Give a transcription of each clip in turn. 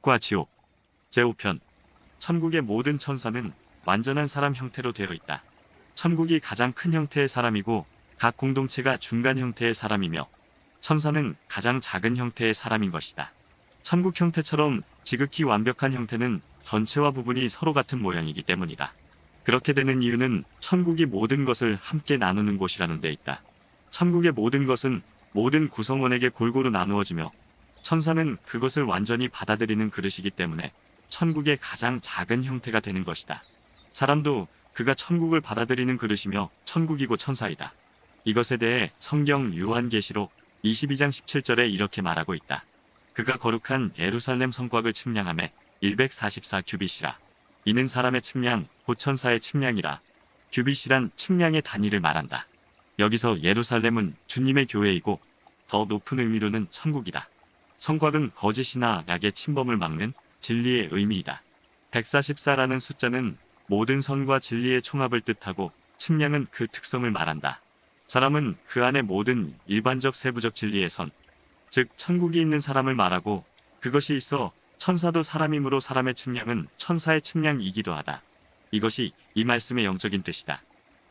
천국과 지옥 제5편 천국의 모든 천사는 완전한 사람 형태로 되어 있다. 천국이 가장 큰 형태의 사람이고 각 공동체가 중간 형태의 사람이며 천사는 가장 작은 형태의 사람인 것이다. 천국 형태처럼 지극히 완벽한 형태는 전체와 부분이 서로 같은 모양이기 때문이다. 그렇게 되는 이유는 천국이 모든 것을 함께 나누는 곳이라는 데 있다. 천국의 모든 것은 모든 구성원에게 골고루 나누어지며 천사는 그것을 완전히 받아들이는 그릇이기 때문에 천국의 가장 작은 형태가 되는 것이다. 사람도 그가 천국을 받아들이는 그릇이며 천국이고 천사이다. 이것에 대해 성경 요한계시록 22장 17절에 이렇게 말하고 있다. 그가 거룩한 예루살렘 성곽을 측량하매 144 규빗이라. 이는 사람의 측량, 곧 천사의 측량이라. 규빗이란 측량의 단위를 말한다. 여기서 예루살렘은 주님의 교회이고 더 높은 의미로는 천국이다. 성곽은 거짓이나 약의 침범을 막는 진리의 의미이다. 144라는 숫자는 모든 선과 진리의 총합을 뜻하고 측량은 그 특성을 말한다. 사람은 그 안에 모든 일반적 세부적 진리의 선, 즉 천국이 있는 사람을 말하고 그것이 있어 천사도 사람이므로 사람의 측량은 천사의 측량이기도 하다. 이것이 이 말씀의 영적인 뜻이다.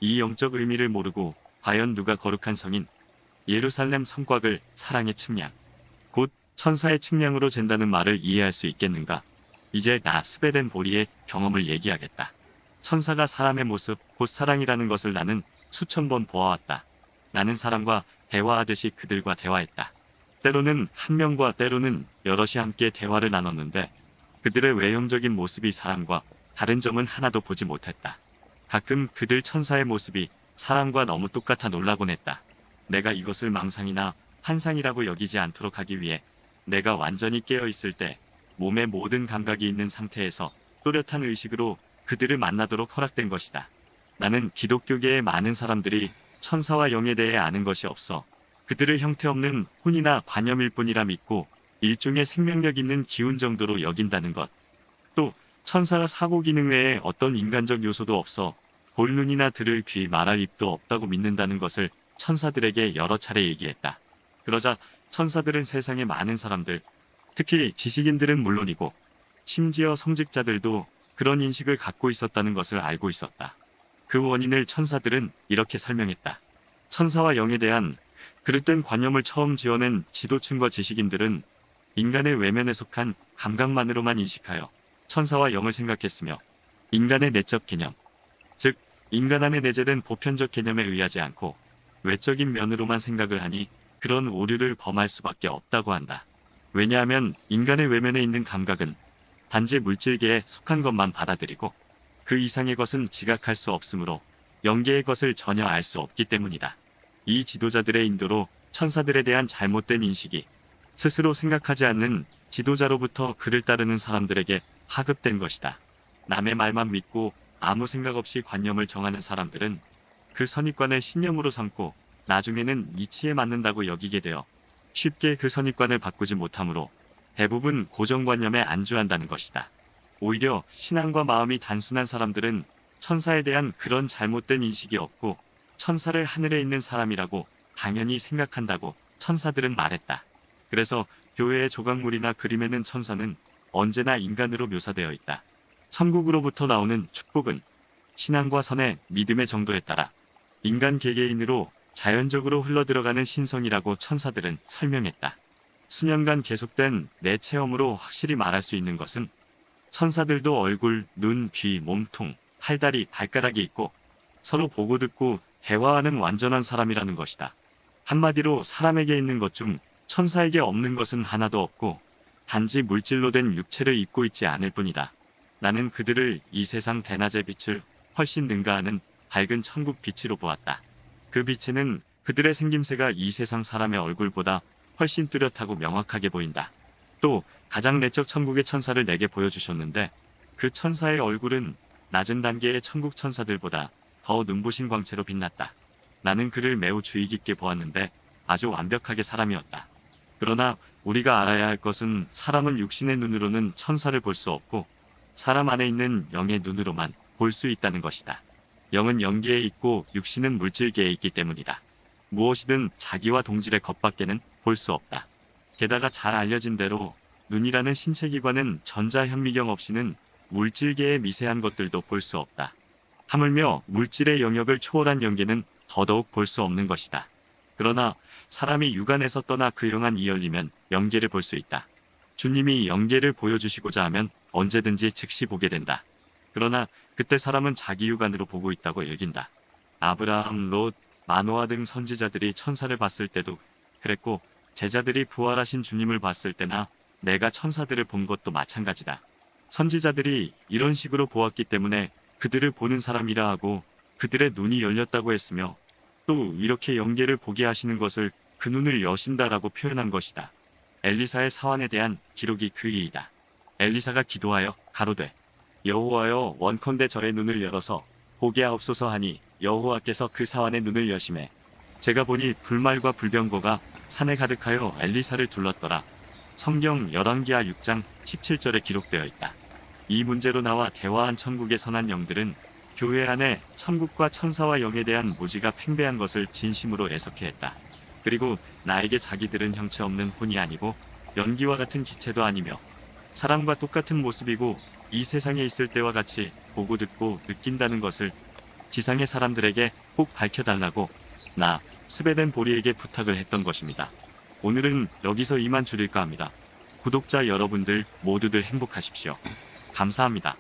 이 영적 의미를 모르고 과연 누가 거룩한 성인 예루살렘 성곽을 사랑의 측량, 곧 천사의 측량으로 잰다는 말을 이해할 수 있겠는가? 이제 나 스베덴 보리의 경험을 얘기하겠다. 천사가 사람의 모습, 곧 사랑이라는 것을 나는 수천 번 보아왔다. 나는 사람과 대화하듯이 그들과 대화했다. 때로는 한 명과 때로는 여럿이 함께 대화를 나눴는데 그들의 외형적인 모습이 사람과 다른 점은 하나도 보지 못했다. 가끔 그들 천사의 모습이 사람과 너무 똑같아 놀라곤 했다. 내가 이것을 망상이나 환상이라고 여기지 않도록 하기 위해 내가 완전히 깨어있을 때 몸의 모든 감각이 있는 상태에서 또렷한 의식으로 그들을 만나도록 허락된 것이다. 나는 기독교계의 많은 사람들이 천사와 영에 대해 아는 것이 없어 그들을 형태없는 혼이나 관념일 뿐이라 믿고 일종의 생명력 있는 기운 정도로 여긴다는 것. 또 천사가 사고 기능 외에 어떤 인간적 요소도 없어 볼 눈이나 들을 귀, 말할 입도 없다고 믿는다는 것을 천사들에게 여러 차례 얘기했다. 그러자 천사들은 세상의 많은 사람들, 특히 지식인들은 물론이고 심지어 성직자들도 그런 인식을 갖고 있었다는 것을 알고 있었다. 그 원인을 천사들은 이렇게 설명했다. 천사와 영에 대한 그릇된 관념을 처음 지어낸 지도층과 지식인들은 인간의 외면에 속한 감각만으로만 인식하여 천사와 영을 생각했으며 인간의 내적 개념, 즉 인간 안에 내재된 보편적 개념에 의하지 않고 외적인 면으로만 생각을 하니 그런 오류를 범할 수밖에 없다고 한다. 왜냐하면 인간의 외면에 있는 감각은 단지 물질계에 속한 것만 받아들이고 그 이상의 것은 지각할 수 없으므로 영계의 것을 전혀 알 수 없기 때문이다. 이 지도자들의 인도로 천사들에 대한 잘못된 인식이 스스로 생각하지 않는 지도자로부터 그를 따르는 사람들에게 하급된 것이다. 남의 말만 믿고 아무 생각 없이 관념을 정하는 사람들은 그 선입관을 신념으로 삼고 나중에는 이치에 맞는다고 여기게 되어 쉽게 그 선입관을 바꾸지 못하므로 대부분 고정관념에 안주한다는 것이다. 오히려 신앙과 마음이 단순한 사람들은 천사에 대한 그런 잘못된 인식이 없고 천사를 하늘에 있는 사람이라고 당연히 생각한다고 천사들은 말했다. 그래서 교회의 조각물이나 그림에는 천사는 언제나 인간으로 묘사되어 있다. 천국으로부터 나오는 축복은 신앙과 선의 믿음의 정도에 따라 인간 개개인으로 자연적으로 흘러들어가는 신성이라고 천사들은 설명했다. 수년간 계속된 내 체험으로 확실히 말할 수 있는 것은 천사들도 얼굴, 눈, 귀, 몸통, 팔다리, 발가락이 있고 서로 보고 듣고 대화하는 완전한 사람이라는 것이다. 한마디로 사람에게 있는 것 중 천사에게 없는 것은 하나도 없고 단지 물질로 된 육체를 입고 있지 않을 뿐이다. 나는 그들을 이 세상 대낮의 빛을 훨씬 능가하는 밝은 천국 빛으로 보았다. 그 빛에는 그들의 생김새가 이 세상 사람의 얼굴보다 훨씬 뚜렷하고 명확하게 보인다. 또 가장 내적 천국의 천사를 내게 보여주셨는데 그 천사의 얼굴은 낮은 단계의 천국 천사들보다 더 눈부신 광채로 빛났다. 나는 그를 매우 주의 깊게 보았는데 아주 완벽하게 사람이었다. 그러나 우리가 알아야 할 것은 사람은 육신의 눈으로는 천사를 볼 수 없고 사람 안에 있는 영의 눈으로만 볼 수 있다는 것이다. 영은 영계에 있고 육신은 물질계에 있기 때문이다. 무엇이든 자기와 동질의 것 밖에는 볼 수 없다. 게다가 잘 알려진 대로 눈이라는 신체기관은 전자현미경 없이는 물질계의 미세한 것들도 볼 수 없다. 하물며 물질의 영역을 초월한 영계는 더더욱 볼 수 없는 것이다. 그러나 사람이 육안에서 떠나 그 영안이 열리면 영계를 볼 수 있다. 주님이 영계를 보여주시고자 하면 언제든지 즉시 보게 된다. 그러나 그때 사람은 자기 육안으로 보고 있다고 여긴다. 아브라함, 롯, 마노아 등 선지자들이 천사를 봤을 때도 그랬고, 제자들이 부활하신 주님을 봤을 때나 내가 천사들을 본 것도 마찬가지다. 선지자들이 이런 식으로 보았기 때문에 그들을 보는 사람이라 하고 그들의 눈이 열렸다고 했으며, 또 이렇게 영계를 보게 하시는 것을 그 눈을 여신다라고 표현한 것이다. 엘리사의 사환에 대한 기록이 그 이이다. 엘리사가 기도하여 가로되 여호와여, 원컨대 저의 눈을 열어서 보게 하옵소서 하니 여호와께서 그 사환의 눈을 여심해 제가 보니 불말과 불병거가 산에 가득하여 엘리사를 둘렀더라. 성경 열왕기하 6장 17절에 기록되어 있다. 이 문제로 나와 대화한 천국의 선한 영들은 교회 안에 천국과 천사와 영에 대한 모지가 팽배한 것을 진심으로 애석해 했다. 그리고 나에게 자기들은 형체 없는 혼이 아니고 연기와 같은 기체도 아니며 사람과 똑같은 모습이고 이 세상에 있을 때와 같이 보고 듣고 느낀다는 것을 지상의 사람들에게 꼭 밝혀달라고 나 스베덴 보리에게 부탁을 했던 것입니다. 오늘은 여기서 이만 줄일까 합니다. 구독자 여러분들 모두들 행복하십시오. 감사합니다.